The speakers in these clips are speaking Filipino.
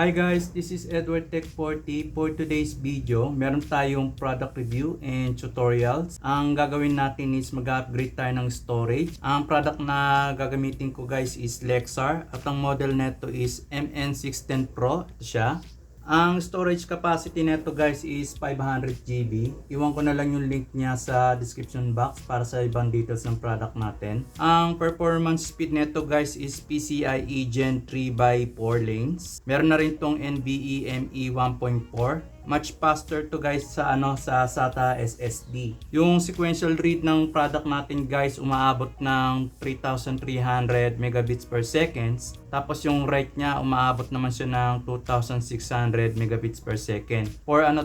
Hi guys, this is Edward Tech 40. For today's video, meron tayong product review and tutorials. Ang gagawin natin is mag-upgrade tayo ng storage. Ang product na gagamitin ko guys is Lexar at ang model neto is MN610 Pro. Ito siya. Ang storage capacity neto guys is 500 GB. Iwan ko na lang yung link niya sa description box para sa ibang details ng product natin. Ang performance speed neto guys is PCIe Gen 3 by 4 lanes. Meron na rin tong NVMe 1.4. Much faster to guys sa sa SATA SSD. Yung sequential read ng product natin guys umaabot ng 3,300 megabits per seconds. Tapos yung write niya umaabot naman siya ng 2,600 megabits per second. For 1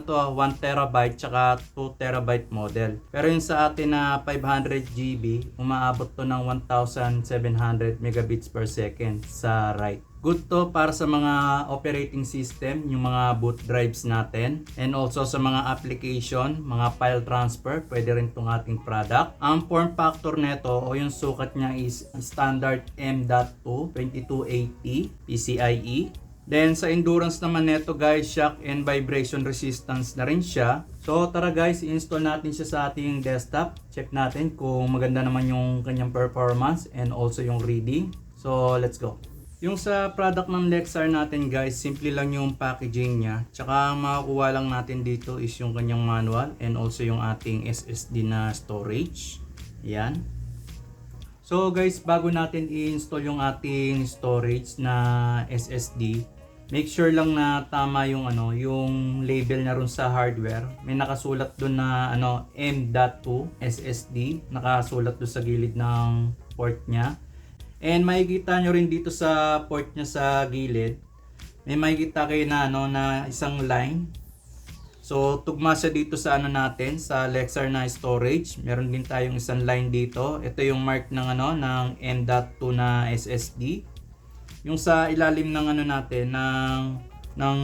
terabyte tsaka 2 terabyte model. Pero yung sa atin na 500 GB umaabot to ng 1,700 megabits per second sa write. Good to para sa mga operating system, yung mga boot drives natin. And also sa mga application, mga file transfer, pwede rin itong ating product. Ang form factor nito o yung sukat niya is standard M.2 2280 PCIe. Then sa endurance naman nito guys, shock and vibration resistance na rin siya. So tara guys, i-install natin siya sa ating desktop. Check natin kung maganda naman yung kanyang performance and also yung reading. So let's go. Yung sa product ng Lexar natin guys, simple lang yung packaging niya. Tsaka ang makakuha lang natin dito is yung kanyang manual and also yung ating SSD na storage. Yan. So guys, bago natin i-install yung ating storage na SSD, make sure lang na tama yung yung label na ron sa hardware. May nakasulat doon na M.2 SSD, nakasulat doon sa gilid ng port niya. And makikita nyo rin dito sa port niya sa gilid, may makikita kayo na na isang line. So tugma siya dito sa natin sa Lexar na storage. Meron din tayong isang line dito. Ito yung mark ng ng M.2 na SSD. Yung sa ilalim ng natin ng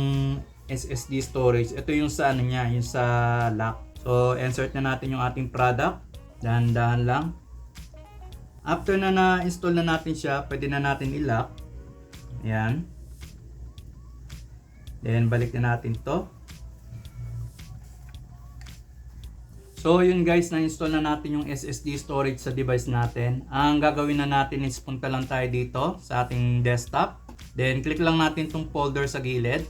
SSD storage, ito yung sa niya, yung sa lock. So insert na natin yung ating product. Dahan-dahan lang. After na na-install na natin siya, pwede na natin i-lock. Ayan. Then balik na natin to. So yun guys, na-install na natin yung SSD storage sa device natin. Ang gagawin na natin is punta lang tayo dito sa ating desktop. Then click lang natin tong folder sa gilid.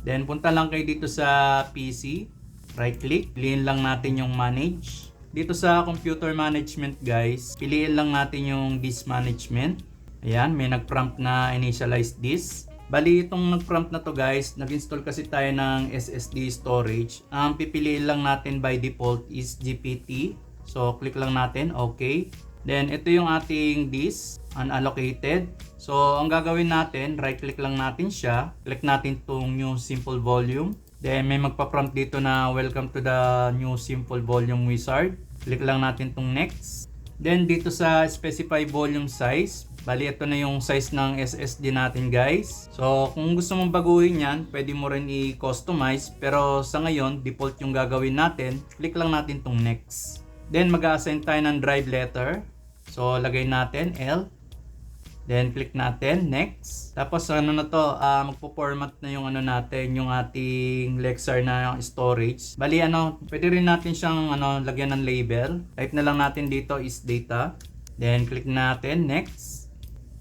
Then punta lang kayo dito sa PC. Right click, piliin lang natin yung manage. Dito sa computer management guys, piliin lang natin yung disk management. Ayan, may nag-prompt na initialize disk. Bali itong nag-prompt na to guys, nag-install kasi tayo ng SSD storage. Ang pipiliin lang natin by default is GPT. So click lang natin, okay. Then ito yung ating disk, unallocated. So ang gagawin natin, right click lang natin siya. Click natin tong new simple volume. Then may magpa-prompt dito na welcome to the new simple volume wizard. Click lang natin tong next. Then dito sa specify volume size, bali ito na yung size ng SSD natin guys. So kung gusto mong baguhin yan, pwede mo rin i-customize. Pero sa ngayon, default yung gagawin natin. Click lang natin tong next. Then mag-assign tayo ng drive letter. So lagay natin L. Then click natin next. Tapos na to, magpo-format na yung natin, yung ating Lexar na storage. Bali pwede rin natin siyang lagyan ng label. Type na lang natin dito is data. Then click natin next.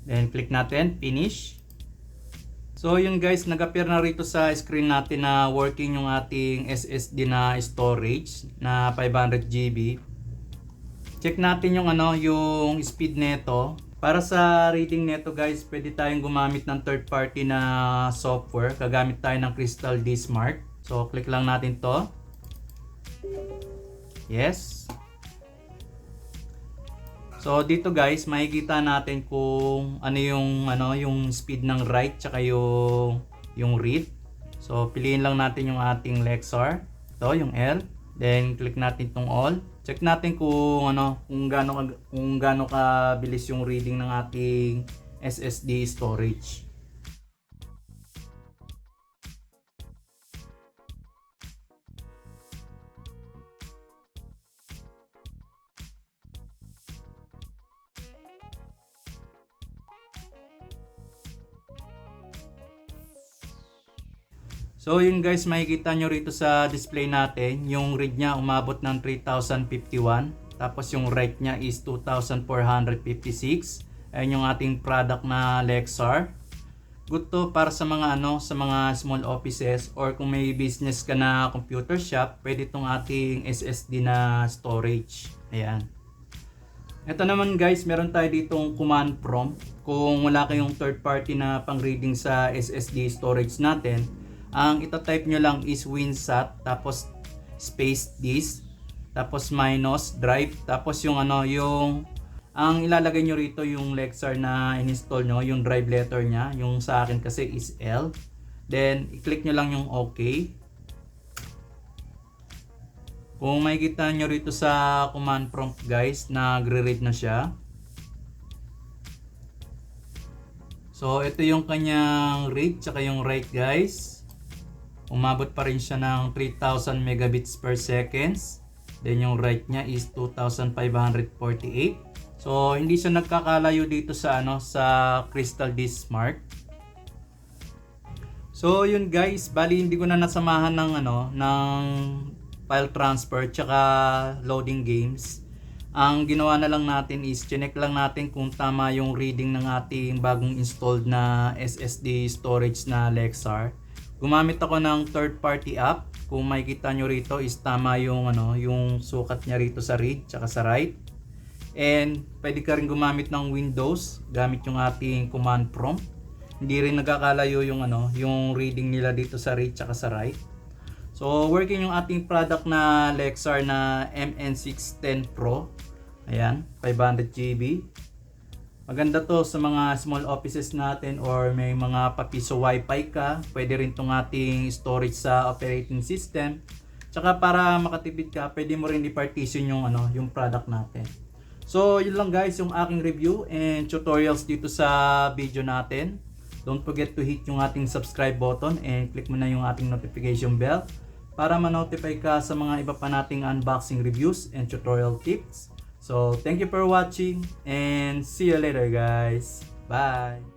Then click natin finish. So yun guys, nag-appear na rito sa screen natin na working yung ating SSD na storage na 500 GB. Check natin yung yung speed nito. Para sa reading neto guys, pwede tayong gumamit ng third party na software. Gagamit tayo ng Crystal D Smart. So click lang natin to. Yes. So dito guys, makikita natin kung yung speed ng write tsaka yung read. So piliin lang natin yung ating Lexar. Ito yung L. Then click natin tong all. Check natin kung gaano kabilis yung reading ng ating SSD storage. So yun guys, makikita nyo rito sa display natin, yung read niya umabot ng 3,051. Tapos yung write niya is 2,456. Ayun yung ating product na Lexar. Good to para sa mga sa mga small offices or kung may business ka na computer shop, pwede itong ating SSD na storage. Ayan. Ito naman guys, meron tayo ditong command prompt. Kung wala kayong third party na pang reading sa SSD storage natin, ang itatype nyo lang is WinSat, tapos space disk, tapos minus drive, tapos yung ang ilalagay nyo rito yung Lexar na in-install nyo, yung drive letter nya, yung sa akin kasi is L. Then i-click nyo lang yung OK. Kung makikita nyo rito sa command prompt guys, nagre-read na siya. So ito yung kanyang read tsaka yung write guys. Umabot pa rin siya ng 3,000 megabits per seconds. Then yung write niya is 2,548. So hindi siya nagkakalayo dito sa sa Crystal Disk Smart. So yun guys, bali hindi ko na nasamahan ng ng file transfer tsaka loading games. Ang ginawa na lang natin is check lang natin kung tama yung reading ng ating bagong installed na SSD storage na Lexar. Gumamit ako ng third party app. Kung makikita nyo rito is tama yung yung sukat niya rito sa read tsaka sa write. And pwede ka rin gumamit ng Windows gamit yung ating command prompt. Hindi rin nagkakalayo yung yung reading nila dito sa read tsaka sa write. So working yung ating product na Lexar na MN610 Pro. Ayan, 500 GB. Maganda to sa mga small offices natin or may mga papiso wifi ka. Pwede rin tong ating storage sa operating system. Tsaka para makatipid ka, pwede mo rin i-partition yung yung product natin. So yun lang guys yung aking review and tutorials dito sa video natin. Don't forget to hit yung ating subscribe button and click mo na yung ating notification bell para ma-notify ka sa mga iba pa nating unboxing reviews and tutorial tips. So thank you for watching and see you later guys. Bye!